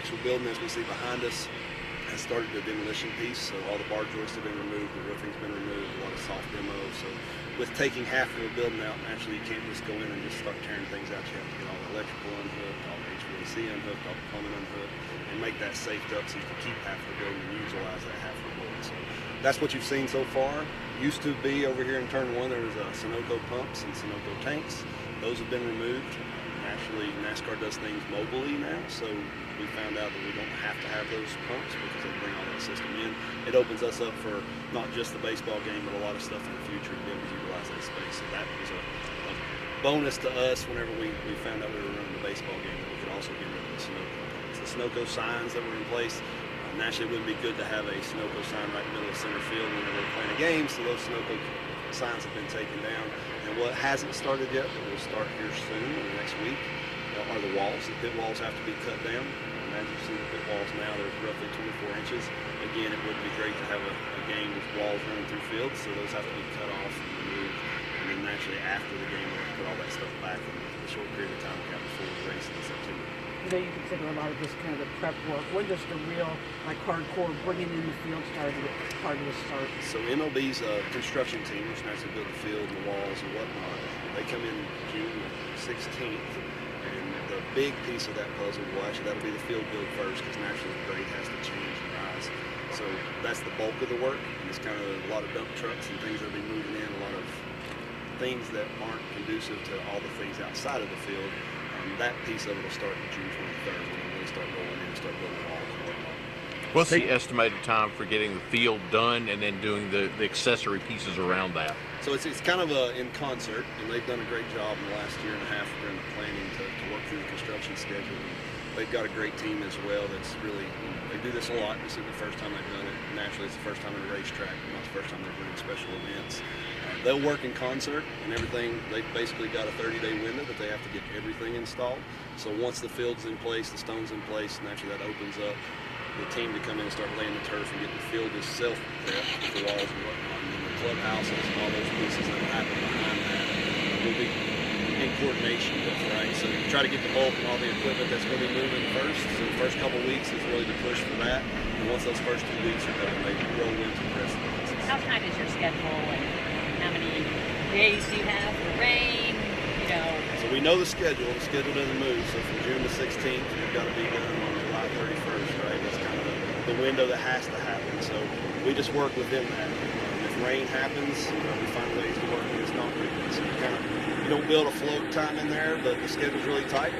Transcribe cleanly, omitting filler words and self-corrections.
actual building, as we see behind us, has started the demolition piece. So all the bar joists have been removed, the roofing's been removed, a lot of soft demo. So with taking half of the building out, naturally you can't just go in and just start tearing things out. You have to get all the electrical unhooked, all the HVAC unhooked, all the plumbing unhooked, and make that safed up so you can keep half of the building and utilize that half of the building. So that's what you've seen so far. Used to be over here in turn one, there was Sunoco pumps and Sunoco tanks. Those have been removed. Actually, NASCAR does things mobilely now, so we found out that we don't have to have those pumps because they bring all that system in. It opens us up for not just the baseball game, but a lot of stuff in the future to be able to utilize that space. So that was a bonus to us whenever we found out we were running the baseball game, that we could also get rid of the Sunoco pumps. The Sunoco signs that were in place, naturally it wouldn't be good to have a Sunoco sign right in the middle of center field whenever we're playing a game, so those Sunoco signs have been taken down. And what hasn't started yet, but will start here soon in the next week, are the walls. The pit walls have to be cut down. And as you see the pit walls now, they're roughly 24 inches. Again, it would be great to have a game with walls running through fields, so those have to be cut off and removed. And then naturally after the game, we'll put all that stuff back in the short period of time we have before the race in September. You know, you consider a lot of this kind of the prep work. When does the real, like, hardcore bringing in the field part of this start? So MLB's construction team, which naturally build the field and the walls and whatnot, they come in June 16th, and the big piece of that puzzle that'll be the field build first, because naturally the grade has to change and rise. So that's the bulk of the work, and it's kind of a lot of dump trucks and things that'll be moving in, a lot of things that aren't conducive to all the things outside of the field. That piece of it will start June 23rd when we really start rolling in and start building walls and whatnot. What's the estimated time for getting the field done and then doing the accessory pieces around that? So it's kind of in concert, and they've done a great job in the last year and a half during the planning to work through the construction schedule. They've got a great team as well that's really, they do this a lot. This isn't the first time they've done it. Naturally, it's the first time in a racetrack, but not the first time they're doing special events. They'll work in concert and everything. They've basically got a 30-day window that they have to get everything installed. So once the field's in place, the stone's in place, naturally that opens up the team to come in and start laying the turf and get the field itself prepped with the walls and whatnot. And then the clubhouses and all those pieces that happen behind that will be in coordination with, right? So you try to get the bulk and all the equipment that's going to be moving first. So the first couple of weeks is really the push for that. And once those first 2 weeks are done, they roll into the rest of the pieces. How tight is your schedule, and how many days do you have for rain? You know. So we know the schedule. The schedule doesn't move. So from June the 16th, we've got to be done on July 31st, right? That's kind of the window that has to happen. So we just work within that. If rain happens, we find ways to work when it's not raining. So you don't build a float time in there, but the schedule's really tight.